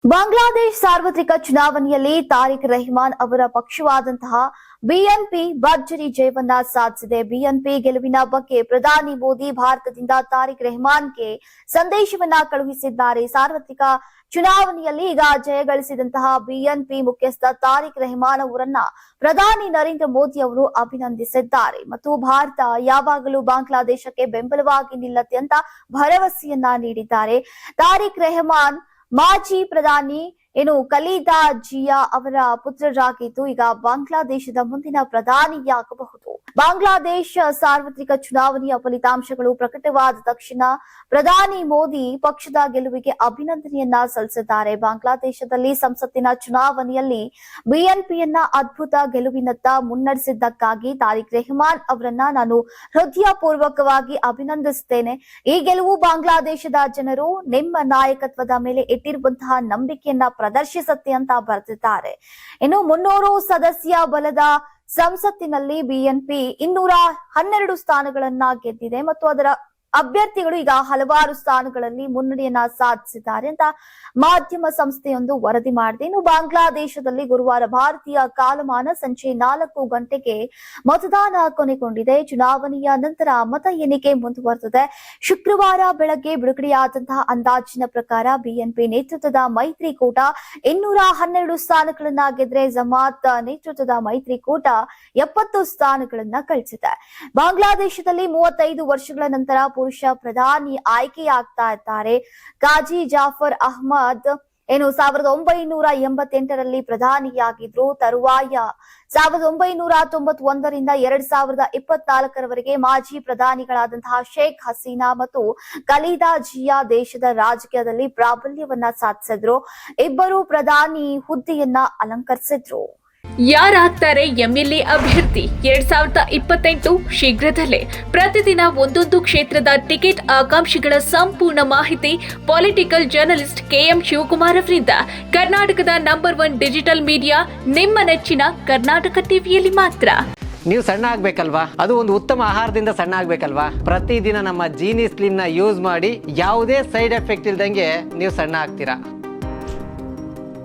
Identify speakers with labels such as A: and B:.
A: ಬಾಂಗ್ಲಾದೇಶ ಸಾರ್ವತ್ರಿಕ ಚುನಾವಣೆಯಲ್ಲಿ ತಾರಿಕ್ ರೆಹಮಾನ್ ಅವರ ಪಕ್ಷವಾದಂತಹ ಬಿಎನ್ಪಿ ಭರ್ಜರಿ ಜಯವನ್ನ ಸಾಧಿಸಿದೆ. ಬಿಎನ್ಪಿ ಗೆಲುವಿನ ಬಗ್ಗೆ ಪ್ರಧಾನಿ ಮೋದಿ ಭಾರತದಿಂದ ತಾರಿಕ್ ರೆಹಮಾನ್ಗೆ ಸಂದೇಶವನ್ನ ಕಳುಹಿಸಿದ್ದಾರೆ. ಸಾರ್ವತ್ರಿಕ ಚುನಾವಣೆಯಲ್ಲಿ ಈಗ ಜಯ ಗಳಿಸಿದಂತಹ ಬಿಎನ್ಪಿ ಮುಖ್ಯಸ್ಥ ತಾರಿಕ್ ರೆಹಮಾನ್ ಅವರನ್ನ ಪ್ರಧಾನಿ ನರೇಂದ್ರ ಮೋದಿ ಅವರು ಅಭಿನಂದಿಸಿದ್ದಾರೆ ಮತ್ತು ಭಾರತ ಯಾವಾಗಲೂ ಬಾಂಗ್ಲಾದೇಶಕ್ಕೆ ಬೆಂಬಲವಾಗಿ ನಿಲ್ಲುತ್ತೆ ಅಂತ ಭರವಸೆಯನ್ನ ನೀಡಿದ್ದಾರೆ. ತಾರಿಕ್ ರೆಹಮಾನ್ ಮಾಜಿ ಪ್ರಧಾನಿ ಖಲೀದಾ ಜಿಯಾ ಅವರ ಪುತ್ರರಾಗಿದ್ದು ಈಗ ಬಾಂಗ್ಲಾದೇಶದ ಮುಂದಿನ ಪ್ರಧಾನಿಯಾಗಬಹುದು. ಬಾಂಗ್ಲಾದೇಶ ಸಾರ್ವತ್ರಿಕ ಚುನಾವಣೆಯ ಫಲಿತಾಂಶಗಳು ಪ್ರಕಟವಾದ ತಕ್ಷಣ ಪ್ರಧಾನಿ ಮೋದಿ ಪಕ್ಷದ ಗೆಲುವಿಗೆ ಅಭಿನಂದನೆಯನ್ನ ಸಲ್ಲಿಸಿದ್ದಾರೆ. ಬಾಂಗ್ಲಾದೇಶದಲ್ಲಿ ಸಂಸತ್ತಿನ ಚುನಾವಣೆಯಲ್ಲಿ ಬಿಎನ್ಪಿಯನ್ನ ಅದ್ಭುತ ಗೆಲುವಿನತ್ತ ಮುನ್ನಡೆಸಿದ್ದಕ್ಕಾಗಿ ತಾರಿಕ್ ರೆಹಮಾನ್ ಅವರನ್ನ ನಾನು ಹೃದಯಪೂರ್ವಕವಾಗಿ ಅಭಿನಂದಿಸುತ್ತೇನೆ. ಈ ಗೆಲುವು ಬಾಂಗ್ಲಾದೇಶದ ಜನರು ನಿಮ್ಮ ನಾಯಕತ್ವದ ಮೇಲೆ ಇಟ್ಟಿರುವಂತಹ ನಂಬಿಕೆಯನ್ನ ಪ್ರದರ್ಶಿಸುತ್ತೆ ಅಂತ ಬರೆದಿದ್ದಾರೆ. ಇನ್ನು 300 ಸದಸ್ಯ ಬಲದ ಸಂಸತ್ತಿನಲ್ಲಿ ಬಿಎನ್ಪಿ 212 ಸ್ಥಾನಗಳನ್ನ ಗೆದ್ದಿದೆ ಮತ್ತು ಅದರ ಅಭ್ಯರ್ಥಿಗಳು ಈಗ ಹಲವಾರು ಸ್ಥಾನಗಳಲ್ಲಿ ಮುನ್ನಡೆಯನ್ನ ಸಾಧಿಸಿದ್ದಾರೆ ಅಂತ ಮಾಧ್ಯಮ ಸಂಸ್ಥೆಯೊಂದು ವರದಿ ಮಾಡಿದೆ. ಇನ್ನು ಬಾಂಗ್ಲಾದೇಶದಲ್ಲಿ ಗುರುವಾರ ಭಾರತೀಯ ಕಾಲಮಾನ ಸಂಜೆ 4 ಗಂಟೆಗೆ ಮತದಾನ ಕೊನೆಗೊಂಡಿದೆ. ಚುನಾವಣೆಯ ನಂತರ ಮತ ಎಣಿಕೆ ಮುಂದುವರೆದಿದೆ. ಶುಕ್ರವಾರ ಬೆಳಗ್ಗೆ ಬಿಡುಗಡೆಯಾದಂತಹ ಅಂದಾಜಿನ ಪ್ರಕಾರ ಬಿಎನ್ಪಿ ನೇತೃತ್ವದ ಮೈತ್ರಿಕೂಟ 212 ಸ್ಥಾನಗಳನ್ನ ಗೆದ್ರೆ ಜಮಾತ್ ನೇತೃತ್ವದ ಮೈತ್ರಿಕೂಟ 70 ಸ್ಥಾನಗಳನ್ನ ಗಳಿಸಿದೆ. ಬಾಂಗ್ಲಾದೇಶದಲ್ಲಿ 35 ವರ್ಷಗಳ ನಂತರ ಪುರುಷ ಪ್ರಧಾನಿ ಆಯ್ಕೆಯಾಗ್ತಾ ಇದ್ದಾರೆ. ಕಾಜಿ ಜಾಫರ್ ಅಹ್ಮದ್ 1988ರಲ್ಲಿ ಪ್ರಧಾನಿಯಾಗಿದ್ರು. ತರುವಾಯ 1991ರಿಂದ 2024ರವರೆಗೆ ಮಾಜಿ ಪ್ರಧಾನಿಗಳಾದಂತಹ ಶೇಖ್ ಹಸೀನಾ ಮತ್ತು ಖಲೀದಾ ಜಿಯಾ ದೇಶದ ರಾಜಕೀಯದಲ್ಲಿ ಪ್ರಾಬಲ್ಯವನ್ನ ಸಾಧಿಸಿದ್ರು. ಇಬ್ಬರು ಪ್ರಧಾನಿ ಹುದ್ದೆಯನ್ನ ಅಲಂಕರಿಸಿದ್ರು.
B: ಯಾರಾಗ್ತಾರೆ ಎಂಎಲ್ಎ ಅಭ್ಯರ್ಥಿ 2028 ಶೀಘ್ರದಲ್ಲೇ. ಪ್ರತಿದಿನ ಒಂದೊಂದು ಕ್ಷೇತ್ರದ ಟಿಕೆಟ್ ಆಕಾಂಕ್ಷಿಗಳ ಸಂಪೂರ್ಣ ಮಾಹಿತಿ ಪೊಲಿಟಿಕಲ್ ಜರ್ನಲಿಸ್ಟ್ ಕೆಎಂ ಶಿವಕುಮಾರ್ ಅವರಿಂದ. ಕರ್ನಾಟಕದ ನಂಬರ್ 1 ಡಿಜಿಟಲ್ ಮೀಡಿಯಾ ನಿಮ್ಮ ನೆಚ್ಚಿನ ಕರ್ನಾಟಕ ಟಿವಿಯಲ್ಲಿ ಮಾತ್ರ.
C: ನೀವು ಸಣ್ಣ ಆಗ್ಬೇಕಲ್ವಾ? ಅದು ಒಂದು ಉತ್ತಮ ಆಹಾರದಿಂದ ಸಣ್ಣ ಆಗ್ಬೇಕಲ್ವಾ? ಪ್ರತಿದಿನ ನಮ್ಮ ಜೀನಿ ಸ್ಲಿಮ್ ನ ಯೂಸ್ ಮಾಡಿ ಯಾವುದೇ ಸೈಡ್ ಎಫೆಕ್ಟ್ ಇಲ್ದಂಗೆ ನೀವು ಸಣ್ಣ ಆಗ್ತೀರಾ.